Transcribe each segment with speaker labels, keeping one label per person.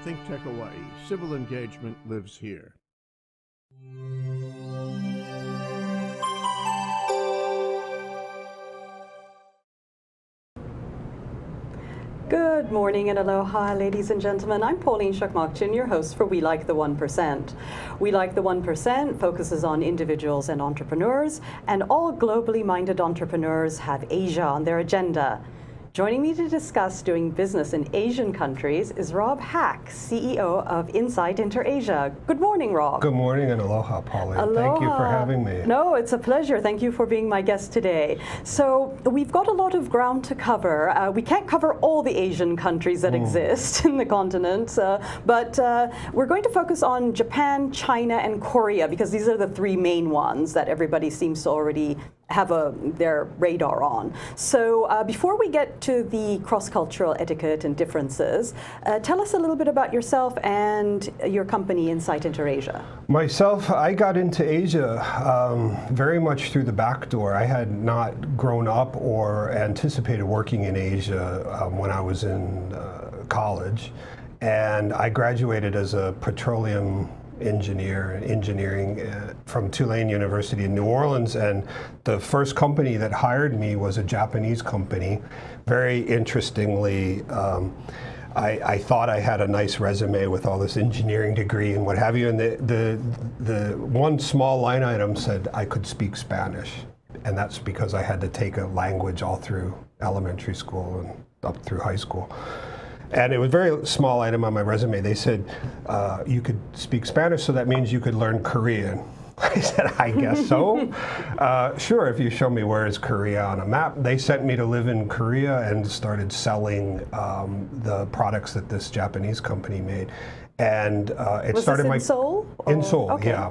Speaker 1: Think Tech Hawaii. Civil engagement lives here.
Speaker 2: Good morning and aloha, ladies and gentlemen. I'm Pauline Shakmakchin, your host for We Like the 1%. We Like the 1% focuses on individuals and entrepreneurs, and all globally minded entrepreneurs have Asia on their agenda. Joining me to discuss doing business in Asian countries is Rob Hack, CEO of Insight InterAsia. Good morning, Rob.
Speaker 3: Good morning and aloha, Pauline.
Speaker 2: Aloha.
Speaker 3: Thank you for having me.
Speaker 2: No, it's a pleasure. Thank you for being my guest today. So we've got a lot of ground to cover. We can't cover all the Asian countries that exist in the continent, but we're going to focus on Japan, China, and Korea, because these are the three main ones that everybody seems to already have their radar on. So before we get to the cross-cultural etiquette and differences, tell us a little bit about yourself and your company, Insight InterAsia.
Speaker 3: Myself, I got into Asia very much through the back door. I had not grown up or anticipated working in Asia when I was in college, and I graduated as a petroleum engineering from Tulane University in New Orleans, and the first company that hired me was a Japanese company. Very interestingly, I thought I had a nice resume with all this engineering degree and what have you, and the one small line item said I could speak Spanish, and that's because I had to take a language all through elementary school and up through high school. And it was a very small item on my resume. They said, you could speak Spanish, so that means you could learn Korean. I said, I guess so. Sure, if you show me where is Korea on a map. They sent me to live in Korea and started selling the products that this Japanese company made. And it
Speaker 2: was
Speaker 3: started
Speaker 2: this
Speaker 3: my
Speaker 2: in Seoul?
Speaker 3: in Seoul,
Speaker 2: okay.
Speaker 3: yeah.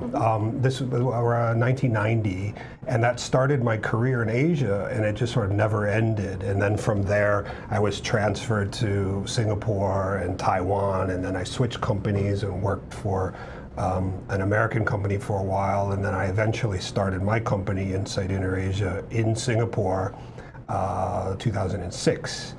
Speaker 3: This was around 1990, and that started my career in Asia, and it just sort of never ended. And then from there, I was transferred to Singapore and Taiwan, and then I switched companies and worked for an American company for a while, and then I eventually started my company, Insight InterAsia, in Singapore, 2006.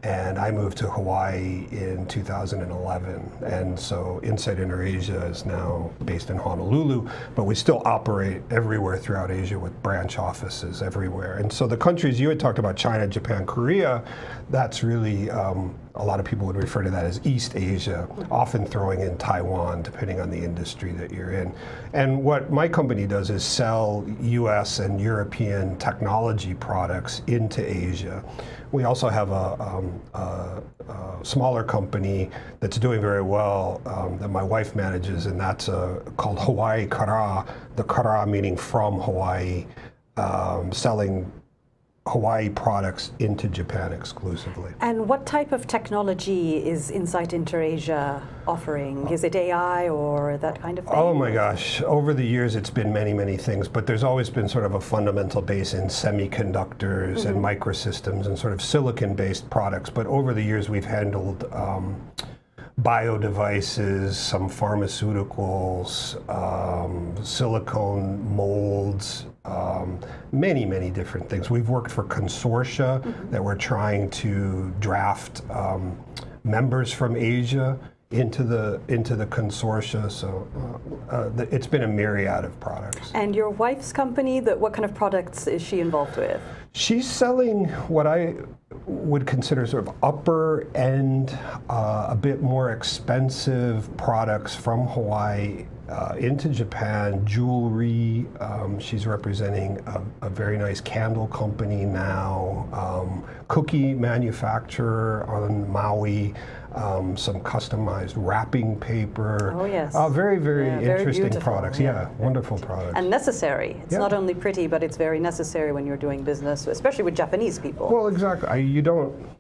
Speaker 3: And I moved to Hawaii in 2011. And so Insight InterAsia is now based in Honolulu, but we still operate everywhere throughout Asia with branch offices everywhere. And so the countries you had talked about, China, Japan, Korea, that's really, a lot of people would refer to that as East Asia, often throwing in Taiwan, depending on the industry that you're in. And what my company does is sell US and European technology products into Asia. We also have a smaller company that's doing very well that my wife manages, and that's called Hawaii Kara, the Kara meaning from Hawaii, selling Hawaii products into Japan exclusively.
Speaker 2: And what type of technology is Insight InterAsia offering? Is it AI or that kind of thing?
Speaker 3: Oh my gosh, over the years it's been many, many things, but there's always been sort of a fundamental base in semiconductors and microsystems and sort of silicon-based products, but over the years we've handled bio devices, some pharmaceuticals, silicone molds, many, many different things. We've worked for consortia that we're trying to draft members from Asia into the consortia. So it's been a myriad of products.
Speaker 2: And your wife's company, what kind of products is she involved with?
Speaker 3: She's selling what I would consider sort of upper end, a bit more expensive products from Hawaii into Japan, jewelry. She's representing a very nice candle company now, cookie manufacturer on Maui, some customized wrapping paper.
Speaker 2: Oh yes.
Speaker 3: Very, very interesting
Speaker 2: beautiful.
Speaker 3: products. Yeah, wonderful products.
Speaker 2: And necessary. It's not only pretty, but it's very necessary when you're doing business, especially with Japanese people.
Speaker 3: Well, exactly.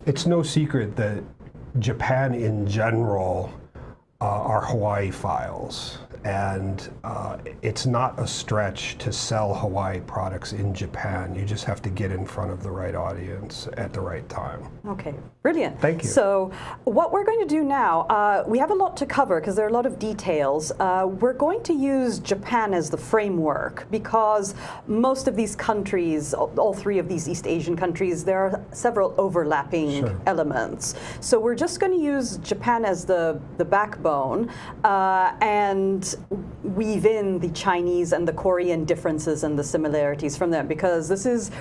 Speaker 3: It's no secret that Japan in general are Hawaii files. and it's not a stretch to sell Hawaii products in Japan. You just have to get in front of the right audience at the right time.
Speaker 2: Okay, brilliant.
Speaker 3: Thank you.
Speaker 2: So what we're going to do now, we have a lot to cover because there are a lot of details. We're going to use Japan as the framework because most of these countries, all three of these East Asian countries, there are several overlapping elements. So we're just going to use Japan as the backbone and weave in the Chinese and the Korean differences and the similarities from them, because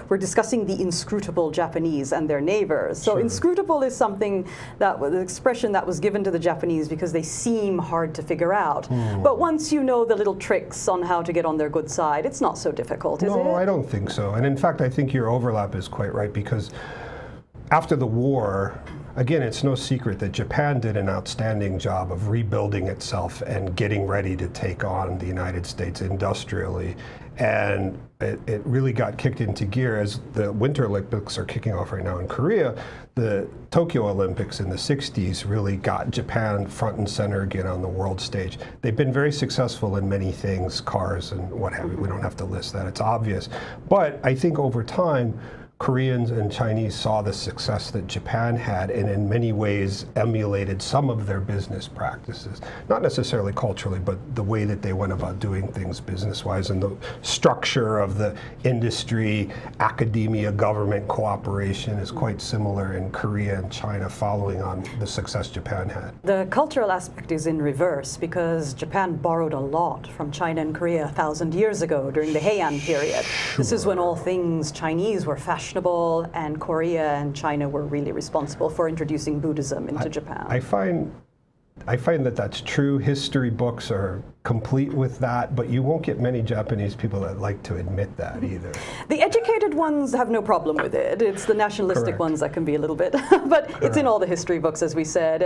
Speaker 2: we're discussing the inscrutable Japanese and their neighbors. So inscrutable is something that was an expression that was given to the Japanese because they seem hard to figure out. But once you know the little tricks on how to get on their good side, it's not so difficult, is it?
Speaker 3: No, I don't think so. And in fact, I think your overlap is quite right, because after the war, again, it's no secret that Japan did an outstanding job of rebuilding itself and getting ready to take on the United States industrially. And it really got kicked into gear as the Winter Olympics are kicking off right now in Korea. The Tokyo Olympics in the 60s really got Japan front and center again on the world stage. They've been very successful in many things, cars and what have you. We don't have to list that, it's obvious. But I think over time, Koreans and Chinese saw the success that Japan had and in many ways emulated some of their business practices. Not necessarily culturally, but the way that they went about doing things business-wise and the structure of the industry, academia, government cooperation is quite similar in Korea and China, following on the success Japan had.
Speaker 2: The cultural aspect is in reverse because Japan borrowed a lot from China and Korea 1,000 years ago during the Heian period. This is when all things Chinese were fashionable, and Korea and China were really responsible for introducing Buddhism into Japan.
Speaker 3: I find that that's true. History books are complete with that, but you won't get many Japanese people that like to admit that either.
Speaker 2: The educated ones have no problem with it. It's the nationalistic ones that can be a little bit, but it's in all the history books, as we said.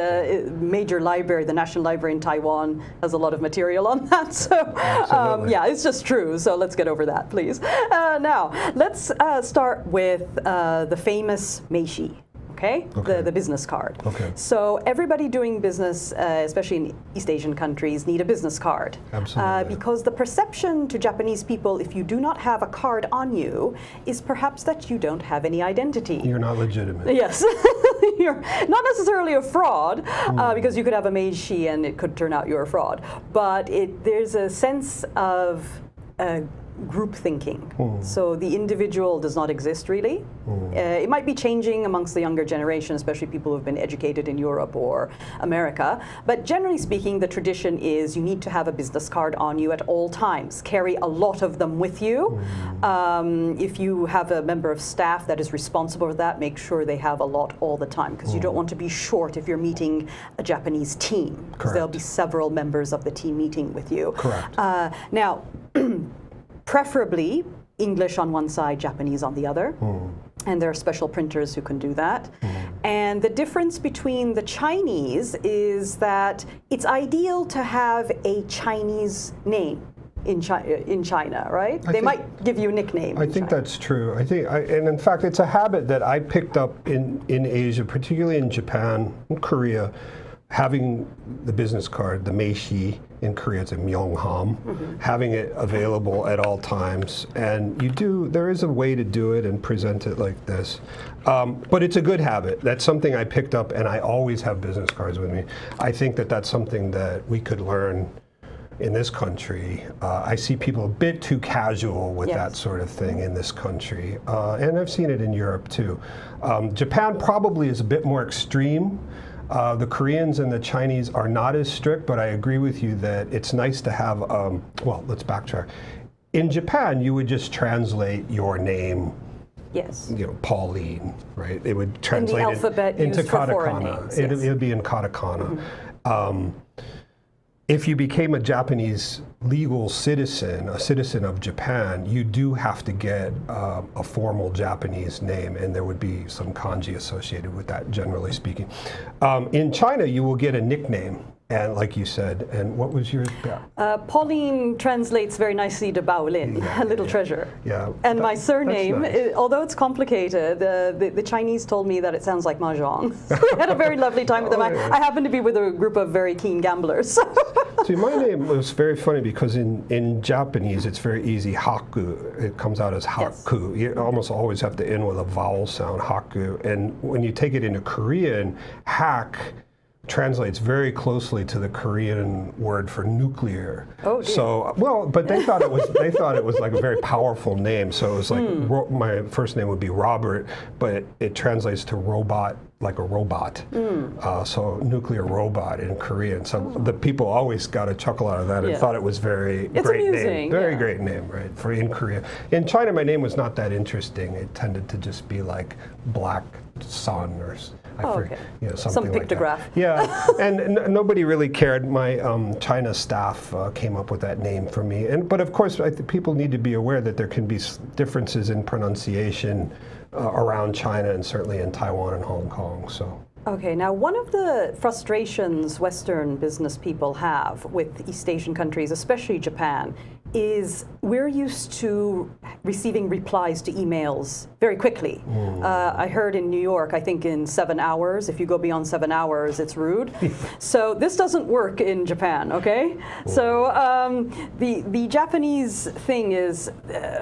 Speaker 2: Major library, the National Library in Taiwan, has a lot of material on that. So yeah, it's just true. So let's get over that, please. Now, let's start with the famous Meishi. Okay? The business card.
Speaker 3: Okay.
Speaker 2: So everybody doing business, especially in East Asian countries, need a business card.
Speaker 3: Absolutely.
Speaker 2: Because the perception to Japanese people, if you do not have a card on you, is perhaps that you don't have any identity.
Speaker 3: You're not legitimate.
Speaker 2: Yes. You're not necessarily a fraud, because you could have a Meishi and it could turn out you're a fraud. But there's a sense of group thinking. So the individual does not exist really. It might be changing amongst the younger generation, especially people who have been educated in Europe or America. But generally speaking, the tradition is you need to have a business card on you at all times. Carry a lot of them with you. If you have a member of staff that is responsible for that, make sure they have a lot all the time, because you don't want to be short if you're meeting a Japanese team, because there'll be several members of the team meeting with you.
Speaker 3: Correct.
Speaker 2: Now, preferably English on one side, Japanese on the other. And there are special printers who can do that. And the difference between the Chinese is that it's ideal to have a Chinese name in China, right? They might give you a nickname.
Speaker 3: I think that's true. And in fact, it's a habit that I picked up in Asia, particularly in Japan, and Korea. Having the business card, the Meishi, in Korea it's a Myeongham, having it available at all times. And there is a way to do it and present it like this. But it's a good habit. That's something I picked up, and I always have business cards with me. I think that that's something that we could learn in this country. I see people a bit too casual with that sort of thing in this country. And I've seen it in Europe too. Japan probably is a bit more extreme. The Koreans and the Chinese are not as strict, but I agree with you that it's nice to have, well, let's backtrack. In Japan, you would just translate your name, Pauline, right? It would translate
Speaker 2: in the alphabet
Speaker 3: into
Speaker 2: used for foreign names.
Speaker 3: It would be in katakana. If you became a Japanese legal citizen, a citizen of Japan, you do have to get a formal Japanese name, and there would be some kanji associated with that, generally speaking. In China, you will get a nickname. And like you said, and what was yours?
Speaker 2: Pauline translates very nicely to Baolin, a little treasure.
Speaker 3: Yeah.
Speaker 2: And my surname,
Speaker 3: nice.
Speaker 2: although it's complicated, the Chinese told me that it sounds like mahjong. We had a very lovely time with them. I happened to be with a group of very keen gamblers.
Speaker 3: See, my name was very funny because in Japanese it's very easy, haku. It comes out as haku. Yes. You almost always have to end with a vowel sound, haku. And when you take it into Korean, hak translates very closely to the Korean word for nuclear.
Speaker 2: Oh, dear.
Speaker 3: So, well, but they thought it was like a very powerful name. So it was like my first name would be Robert, but it translates to robot, like a robot. So nuclear robot in Korean. So the people always got a chuckle out of that and thought it was very great name, very great name, right? For in Korea. In China, my name was not that interesting. It tended to just be like Black Sun or
Speaker 2: some pictograph.
Speaker 3: Like yeah, and nobody really cared. My China staff came up with that name for me. But of course, I think people need to be aware that there can be differences in pronunciation around China and certainly in Taiwan and Hong Kong. So.
Speaker 2: Okay, now one of the frustrations Western business people have with East Asian countries, especially Japan, is we're used to receiving replies to emails very quickly. I heard in New York, I think in 7 hours. If you go beyond 7 hours, it's rude. So this doesn't work in Japan, okay? So the Japanese thing is,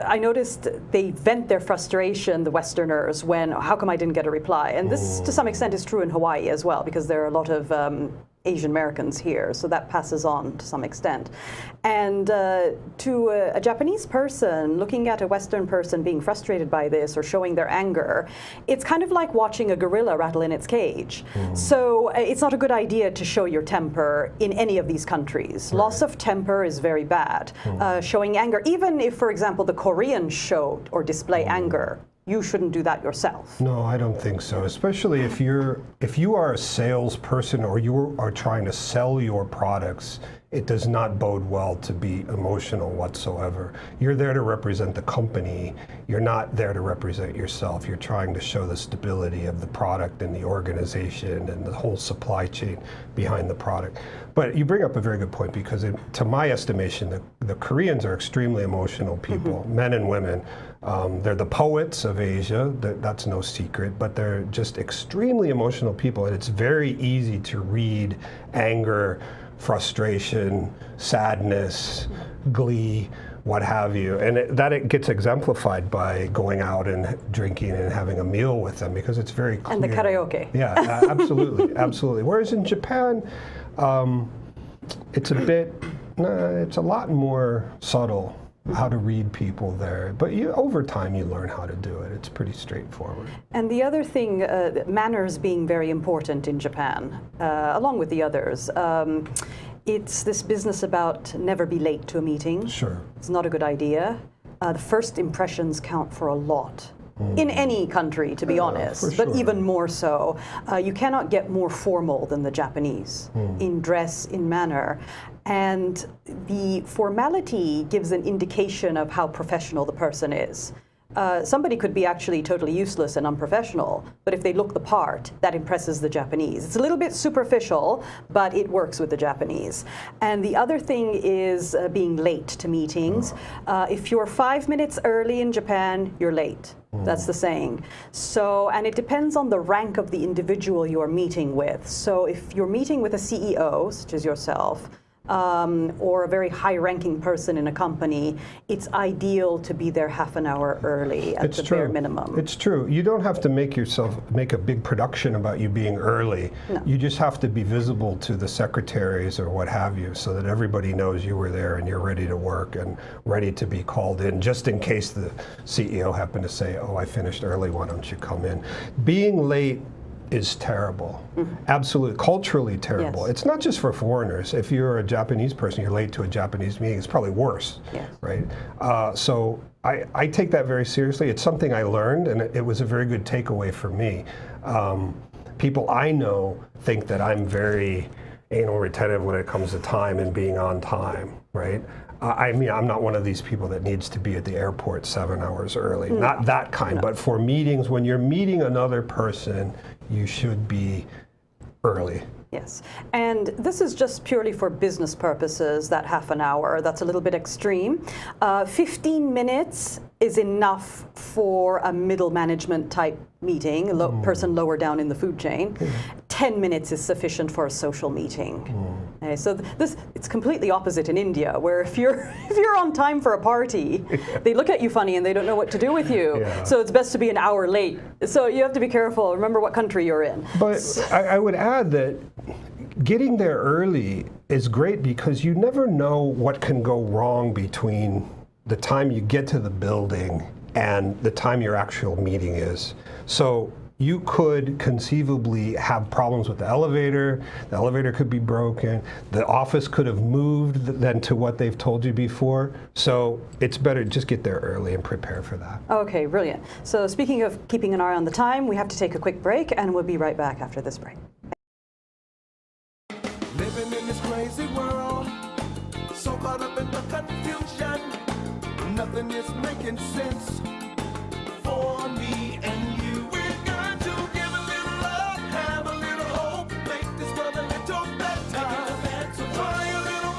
Speaker 2: I noticed they vent their frustration, the Westerners, when, how come I didn't get a reply? And this, to some extent, is true in Hawaii as well, because there are a lot of Asian Americans here, so that passes on to some extent. And to a Japanese person looking at a Western person being frustrated by this or showing their anger, it's kind of like watching a gorilla rattle in its cage. So it's not a good idea to show your temper in any of these countries. Loss of temper is very bad. Showing anger, even if, for example, the Koreans show or display anger, you shouldn't do that yourself.
Speaker 3: No, I don't think so. Especially if you are a salesperson or you are trying to sell your products, it does not bode well to be emotional whatsoever. You're there to represent the company. You're not there to represent yourself. You're trying to show the stability of the product and the organization and the whole supply chain behind the product. But you bring up a very good point because to my estimation, the Koreans are extremely emotional people, men and women. They're the poets of Asia, that's no secret, but they're just extremely emotional people, and it's very easy to read anger, frustration, sadness, glee, what have you. And it gets exemplified by going out and drinking and having a meal with them because it's very clear.
Speaker 2: And the karaoke.
Speaker 3: Yeah, absolutely, absolutely. Whereas in Japan, it's a lot more subtle how to read people there. But over time you learn how to do it. It's pretty straightforward. And
Speaker 2: the other thing, manners being very important in Japan, along with the others. It's this business about never be late to a meeting.
Speaker 3: Sure.
Speaker 2: It's not a good idea. The first impressions count for a lot. In any country, to be honest, but even more so. You cannot get more formal than the Japanese in dress, in manner. And the formality gives an indication of how professional the person is. Somebody could be actually totally useless and unprofessional, but if they look the part, that impresses the Japanese. It's a little bit superficial, but it works with the Japanese. And the other thing is being late to meetings. If you're 5 minutes early in Japan, you're late. That's the saying. So, and it depends on the rank of the individual you're meeting with. So if you're meeting with a CEO, such as yourself, or a very high-ranking person in a company, it's ideal to be there half an hour early at the bare minimum.
Speaker 3: It's true. You don't have to make a big production about you being early. No. You just have to be visible to the secretaries or what have you so that everybody knows you were there and you're ready to work and ready to be called in just in case the CEO happened to say, oh, I finished early, why don't you come in? Being late is terrible. Absolutely, culturally terrible. Yes. It's not just for foreigners. If you're a Japanese person, you're late to a Japanese meeting, it's probably worse, right? So I take that very seriously. It's something I learned, and it was a very good takeaway for me. People I know think that I'm very anal retentive when it comes to time and being on time, right? I mean, I'm not one of these people that needs to be at the airport 7 hours early. No. Not that kind, but for meetings, when you're meeting another person, you should be early.
Speaker 2: Yes, and this is just purely for business purposes, that half an hour. That's a little bit extreme. 15 minutes is enough for a middle management type meeting, a person lower down in the food chain. 10 minutes is sufficient for a social meeting. Okay, so it's completely opposite in India, where if you're on time for a party, they look at you funny and they don't know what to do with you.
Speaker 3: Yeah.
Speaker 2: So it's best to be an hour late. So you have to be careful. Remember what country you're in.
Speaker 3: But I would add that getting there early is great because you never know what can go wrong between the time you get to the building and the time your actual meeting is. So you could conceivably have problems with the elevator could be broken, the office could have moved than to what they've told you before. So it's better just get there early and prepare for that.
Speaker 2: Okay, brilliant. So speaking of keeping an eye on the time, we have to take a quick break and we'll be right back after this break.
Speaker 4: Living in this crazy world, so caught up in the confusion, nothing is making sense for me and you. We've got to give a little love, have a little hope, make this world a little better. Try a little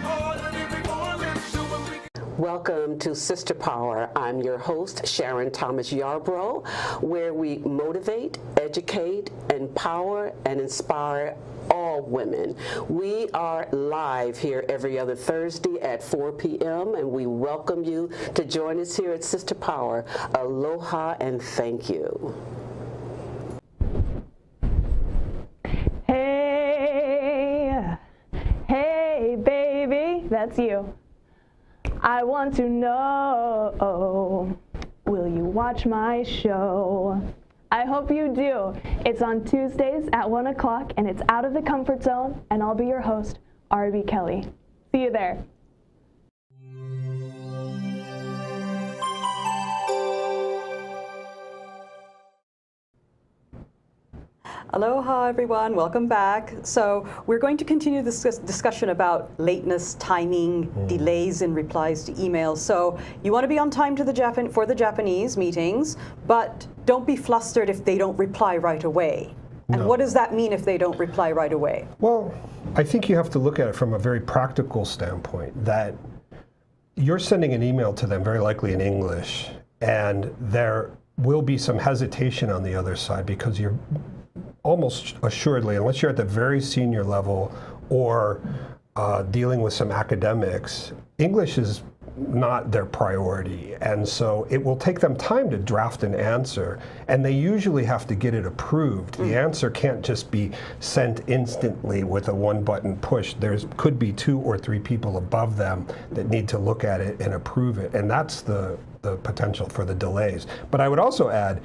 Speaker 4: more, than every more, let's do what we can.
Speaker 5: Welcome to Sister Power. I'm your host, Sharon Thomas Yarbrough, where we motivate, educate, empower, and inspire all women. We are live here every other Thursday at 4 p.m. and we welcome you to join us here at Sister Power. Aloha and thank you.
Speaker 6: Hey, hey baby, that's you. I want to know, will you watch my show? I hope you do. It's on Tuesdays at 1 o'clock and it's Out of the Comfort Zone, and I'll be your host, R.B. Kelly. See you there.
Speaker 2: Aloha everyone, welcome back. So we're going to continue this discussion about lateness, timing, delays in replies to emails. So you want to be on time to for the Japanese meetings, but don't be flustered if they don't reply right away. And what does that mean if they don't reply right away?
Speaker 3: Well, I think you have to look at it from a very practical standpoint, that you're sending an email to them very likely in English, and there will be some hesitation on the other side because you're almost assuredly, unless you're at the very senior level or dealing with some academics, English is not their priority. And so it will take them time to draft an answer, and they usually have to get it approved. The answer can't just be sent instantly with a one-button push. There could be 2 or 3 people above them that need to look at it and approve it, and that's the potential for the delays. But I would also add,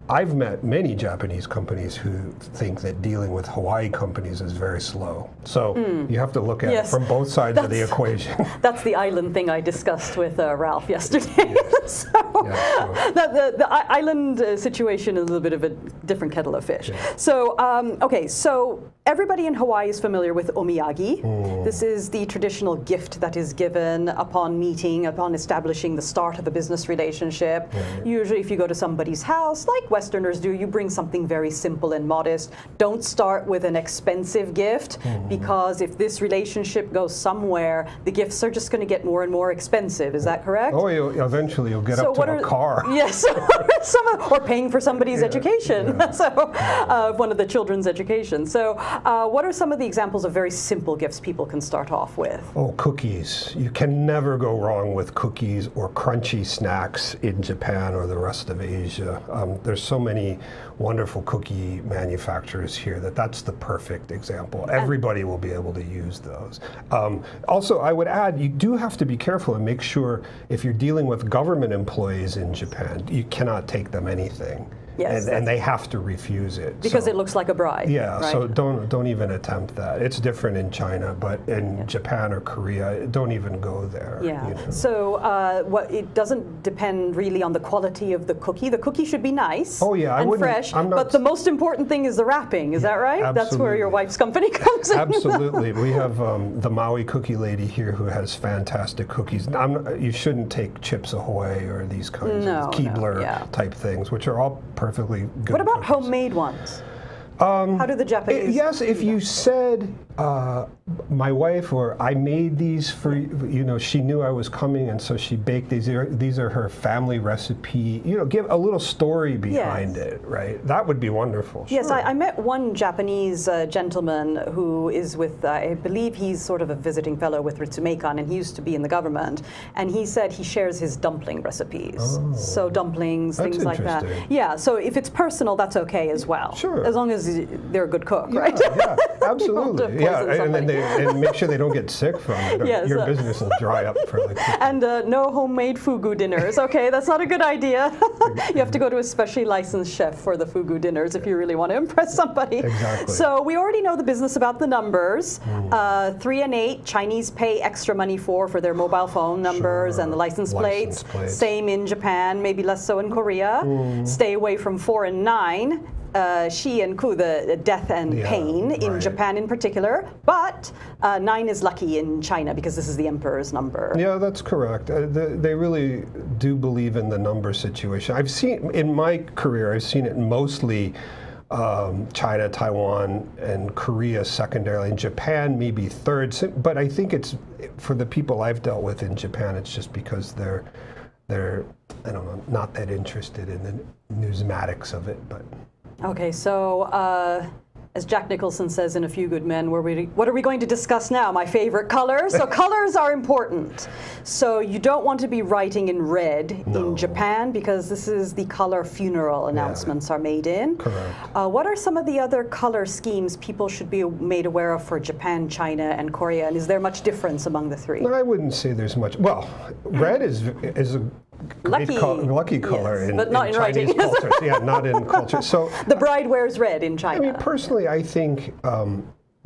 Speaker 3: I've met many Japanese companies who think that dealing with Hawaii companies is very slow. So you have to look at it from both sides of the equation.
Speaker 2: That's the island thing I discussed with Ralph yesterday. So the island situation is a little bit of a different kettle of fish.
Speaker 3: Yeah.
Speaker 2: So, okay, so everybody in Hawaii is familiar with omiyagi. This is the traditional gift that is given upon meeting, upon establishing the start of a business relationship. Usually if you go to somebody's house, like Westerners do, you bring something very simple and modest. Don't start with an expensive gift, because if this relationship goes somewhere, the gifts are just going to get more and more expensive. Is that correct?
Speaker 3: Oh, eventually you'll get up to a car.
Speaker 2: Yes, or paying for somebody's education. So one of the children's education. So what are some of the examples of very simple gifts people can start off with?
Speaker 3: Oh, cookies. You can never go wrong with cookies or crunchy snacks in Japan or the rest of Asia. There's so many wonderful cookie manufacturers here that's the perfect example. Everybody will be able to use those. Also, I would add, you do have to be careful and make sure if you're dealing with government employees in Japan, you cannot take them anything.
Speaker 2: Yes,
Speaker 3: and they have to refuse it.
Speaker 2: Because it looks like a bribe.
Speaker 3: Yeah,
Speaker 2: right?
Speaker 3: So don't even attempt that. It's different in China, but in Japan or Korea, don't even go there.
Speaker 2: Yeah.
Speaker 3: You know?
Speaker 2: So it doesn't depend really on the quality of the cookie. The cookie should be nice and fresh, but the most important thing is the wrapping. Is that right?
Speaker 3: Absolutely.
Speaker 2: That's where your wife's company comes in.
Speaker 3: Absolutely. We have the Maui cookie lady here who has fantastic cookies. You shouldn't take Chips Ahoy or these kinds of Keebler type things, which are all perfectly good.
Speaker 2: What about
Speaker 3: cookies.
Speaker 2: homemade ones? How do the Japanese?
Speaker 3: Yes, if you said, my wife, or I made these for you, she knew I was coming, and so she baked these. These are her family recipe. Give a little story behind it, right? That would be wonderful.
Speaker 2: Yes,
Speaker 3: sure.
Speaker 2: I met one Japanese gentleman who is with, I believe he's sort of a visiting fellow with Ritsumeikan, and he used to be in the government. And he said he shares his dumpling recipes.
Speaker 3: Oh,
Speaker 2: so dumplings,
Speaker 3: that's
Speaker 2: things like that.
Speaker 3: interesting.
Speaker 2: Yeah, so if it's personal, that's okay as well.
Speaker 3: Sure.
Speaker 2: As long as they're a good cook, right?
Speaker 3: Yeah, absolutely. Yeah, and then and make sure they don't get sick from it. Or
Speaker 2: Yes,
Speaker 3: your business will dry up for like.
Speaker 2: And no homemade fugu dinners. Okay, that's not a good idea. You have to go to a specially licensed chef for the fugu dinners if you really want to impress somebody.
Speaker 3: Exactly.
Speaker 2: So we already know the business about the numbers. 3 and 8, Chinese pay extra money for their mobile phone numbers and the license plates. Same in Japan, maybe less so in Korea. Stay away from 4 and 9. Shi and Ku, the death and pain in Japan in particular, but 9 is lucky in China because this is the emperor's number.
Speaker 3: Yeah, that's correct. They really do believe in the number situation. I've seen, in my career, I've seen it mostly China, Taiwan, and Korea secondarily. In Japan, maybe third, but I think it's, for the people I've dealt with in Japan, it's just because they're I don't know, not that interested in the numismatics of it, but.
Speaker 2: Okay, so as Jack Nicholson says in A Few Good Men, what are we going to discuss now? My favorite colors. So colors are important. So you don't want to be writing in red in Japan because this is the color funeral announcements are made in.
Speaker 3: Correct.
Speaker 2: What are some of the other color schemes people should be made aware of for Japan, China, and Korea? And is there much difference among the three?
Speaker 3: No, I wouldn't say there's much. Well, red is a lucky color in,
Speaker 2: but not in
Speaker 3: Chinese
Speaker 2: writing.
Speaker 3: culture. Yeah, not in culture. So
Speaker 2: the bride wears red in China.
Speaker 3: I mean, personally, I think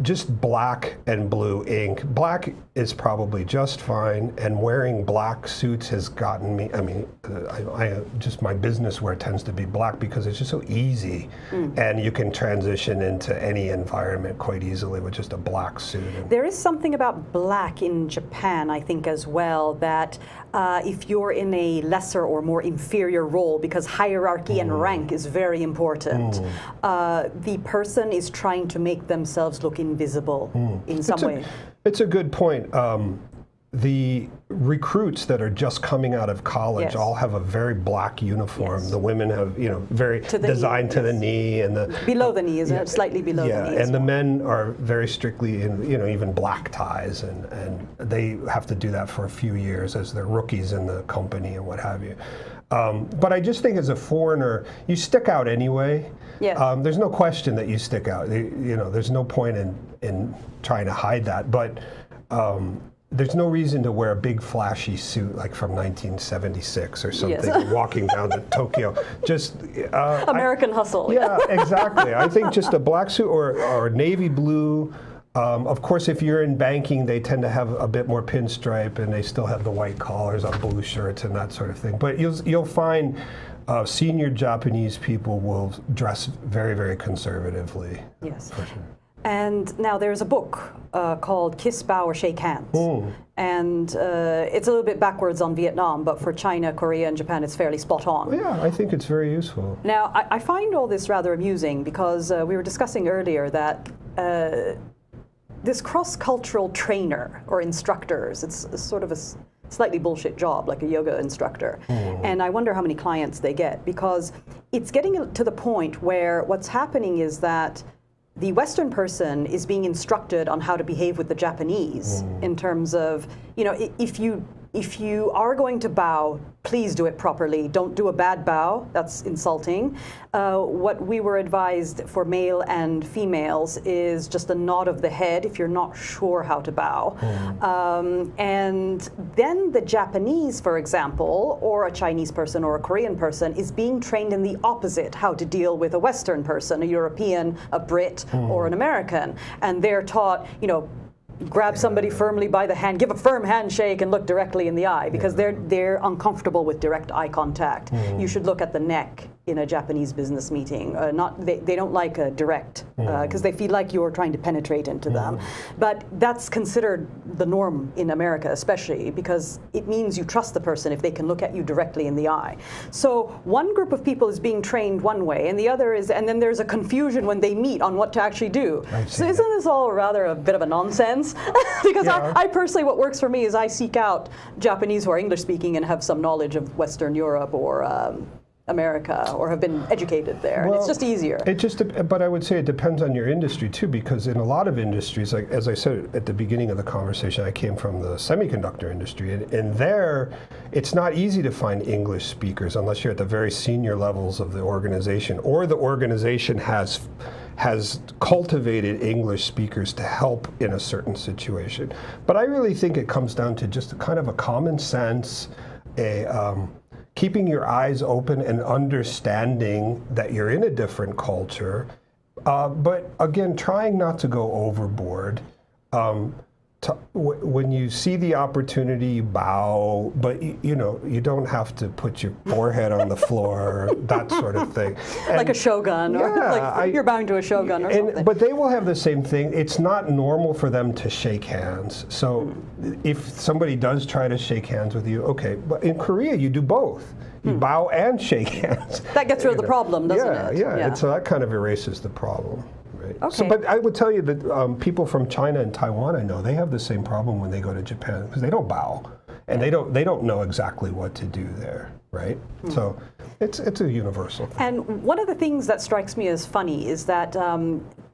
Speaker 3: just black and blue ink. Black is probably just fine, and wearing black suits has gotten me. I mean, I just my business wear tends to be black because it's just so easy, and you can transition into any environment quite easily with just a black suit.
Speaker 2: There is something about black in Japan, I think, as well, that if you're in a lesser or more inferior role, because hierarchy and rank is very important, the person is trying to make themselves look invisible in some way.
Speaker 3: It's a good point. The recruits that are just coming out of college all have a very black uniform. The women have, very designed to the knee, and the
Speaker 2: below the knee, isn't it? Slightly below the knee.
Speaker 3: And the men are very strictly in, even black ties, and they have to do that for a few years as they're rookies in the company and what have you. But I just think as a foreigner, you stick out anyway. There's no question that you stick out. There's no point in trying to hide that. But there's no reason to wear a big flashy suit like from 1976 or something, walking down to Tokyo. Just
Speaker 2: American hustle.
Speaker 3: Yeah, exactly. I think just a black suit or navy blue. Of course, if you're in banking, they tend to have a bit more pinstripe, and they still have the white collars on blue shirts and that sort of thing. But you'll find senior Japanese people will dress very, very conservatively.
Speaker 2: Yes.
Speaker 3: For sure.
Speaker 2: And now there's a book called Kiss, Bow, or Shake Hands. And it's a little bit backwards on Vietnam, but for China, Korea, and Japan, it's fairly spot on.
Speaker 3: Yeah, I think it's very useful.
Speaker 2: Now, I find all this rather amusing because we were discussing earlier that this cross-cultural trainer or instructors, it's sort of a slightly bullshit job, like a yoga instructor. And I wonder how many clients they get, because it's getting to the point where what's happening is that the Western person is being instructed on how to behave with the Japanese in terms of, if you are going to bow, please do it properly. Don't do a bad bow. That's insulting. What we were advised for male and females is just a nod of the head if you're not sure how to bow. And then the Japanese, for example, or a Chinese person or a Korean person is being trained in the opposite, how to deal with a Western person, a European, a Brit, or an American. And they're taught, grab somebody firmly by the hand, give a firm handshake, and look directly in the eye, because they're uncomfortable with direct eye contact. You should look at the neck in a Japanese business meeting. They don't like a direct, because they feel like you're trying to penetrate into them. But that's considered the norm in America, especially because it means you trust the person if they can look at you directly in the eye. So one group of people is being trained one way, and the other is, and then there's a confusion when they meet on what to actually do. So isn't this all rather a bit of a nonsense? Because I personally, what works for me is I seek out Japanese who are English speaking and have some knowledge of Western Europe or America, or have been educated there.
Speaker 3: Well,
Speaker 2: and it's just easier.
Speaker 3: But I would say it depends on your industry too, because in a lot of industries, like as I said at the beginning of the conversation, I came from the semiconductor industry, and there, it's not easy to find English speakers unless you're at the very senior levels of the organization, or the organization has cultivated English speakers to help in a certain situation. But I really think it comes down to just a kind of a common sense, keeping your eyes open and understanding that you're in a different culture, but again, trying not to go overboard. When you see the opportunity, you bow, but you don't have to put your forehead on the floor, that sort of thing. And
Speaker 2: like a shogun, or like you're bowing to a shogun or something.
Speaker 3: But they will have the same thing. It's not normal for them to shake hands. So if somebody does try to shake hands with you, okay, but in Korea you do both. You bow and shake hands.
Speaker 2: That gets rid of the problem, doesn't it?
Speaker 3: Yeah, and so that kind of erases the problem.
Speaker 2: Okay.
Speaker 3: So, but I would tell you that people from China and Taiwan, I know, they have the same problem when they go to Japan, because they don't bow, and they don't know exactly what to do there, right? So it's a universal thing.
Speaker 2: And one of the things that strikes me as funny is that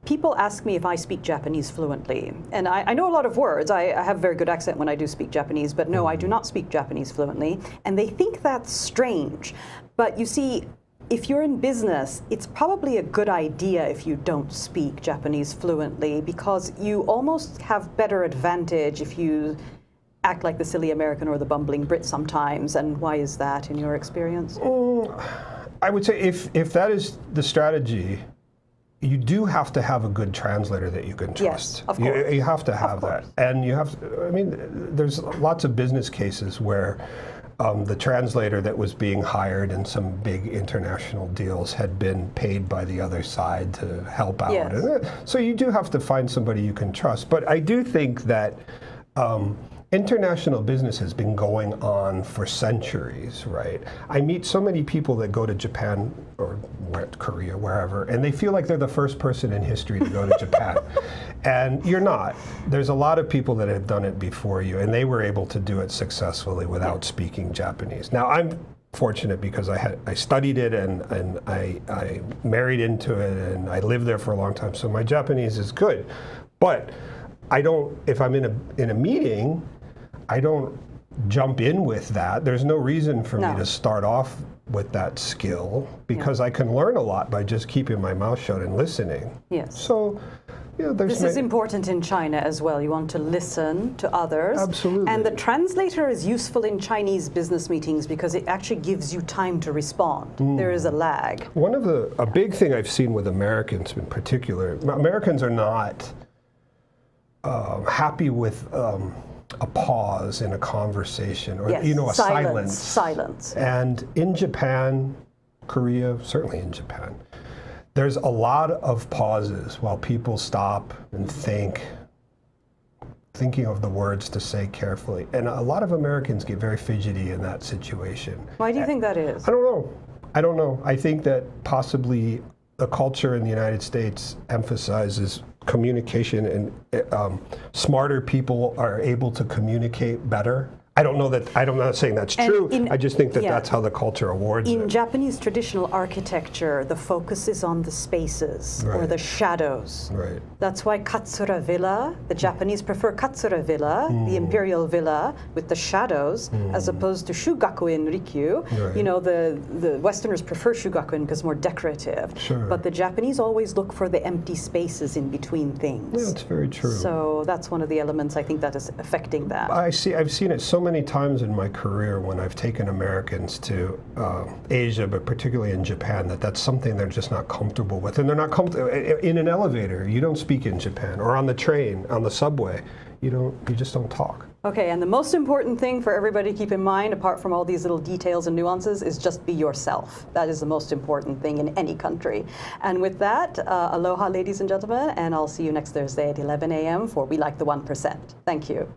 Speaker 2: people ask me if I speak Japanese fluently. And I know a lot of words. I have a very good accent when I do speak Japanese, but no, I do not speak Japanese fluently. And they think that's strange. But you see, if you're in business, it's probably a good idea if you don't speak Japanese fluently, because you almost have better advantage if you act like the silly American or the bumbling Brit sometimes. And why is that in your experience?
Speaker 3: I would say if that is the strategy, you do have to have a good translator that you can trust.
Speaker 2: Yes, of course.
Speaker 3: You have to have that. And you have to, I mean, there's lots of business cases where the translator that was being hired in some big international deals had been paid by the other side to help out.
Speaker 2: Yes.
Speaker 3: So you do have to find somebody you can trust. But I do think that international business has been going on for centuries, right? I meet so many people that go to Japan or Korea, wherever, and they feel like they're the first person in history to go to Japan. And you're not. There's a lot of people that have done it before you, and they were able to do it successfully without speaking Japanese. Now, I'm fortunate because I studied it and I married into it, and I lived there for a long time, so my Japanese is good. But I don't, if I'm in a meeting, I don't jump in with that. There's no reason for me to start off with that skill, because I can learn a lot by just keeping my mouth shut and listening.
Speaker 2: Yes.
Speaker 3: So,
Speaker 2: this is important in China as well. You want to listen to others.
Speaker 3: Absolutely.
Speaker 2: And the translator is useful in Chinese business meetings because it actually gives you time to respond. There is a lag.
Speaker 3: A big thing I've seen with Americans in particular, Americans are not happy with a pause in a conversation, or a silence.
Speaker 2: Silence.
Speaker 3: And in Japan, Korea, certainly in Japan, there's a lot of pauses while people stop and thinking of the words to say carefully. And a lot of Americans get very fidgety in that situation.
Speaker 2: Why do you think that is?
Speaker 3: I don't know. I think that possibly the culture in the United States emphasizes communication, and smarter people are able to communicate better. I don't know that, I'm not saying that's true. I just think that that's how the culture awards it.
Speaker 2: In Japanese traditional architecture, the focus is on the spaces or the shadows.
Speaker 3: Right.
Speaker 2: That's why Katsura Villa, the Japanese prefer Katsura Villa, the imperial villa with the shadows, as opposed to Shugakuin Rikyu. Right. The Westerners prefer Shugakuin because it's more decorative.
Speaker 3: Sure.
Speaker 2: But the Japanese always look for the empty spaces in between things.
Speaker 3: Yeah, that's very true.
Speaker 2: So that's one of the elements I think that is affecting that.
Speaker 3: I've seen it so many times in my career when I've taken Americans to Asia, but particularly in Japan, that's something they're just not comfortable with. And they're not comfortable in an elevator. You don't speak in Japan, or on the train, on the subway. You just don't talk.
Speaker 2: Okay, and the most important thing for everybody to keep in mind, apart from all these little details and nuances, is just be yourself. That is the most important thing in any country. And with that, aloha, ladies and gentlemen, and I'll see you next Thursday at 11 a.m. for We Like the 1%. Thank you.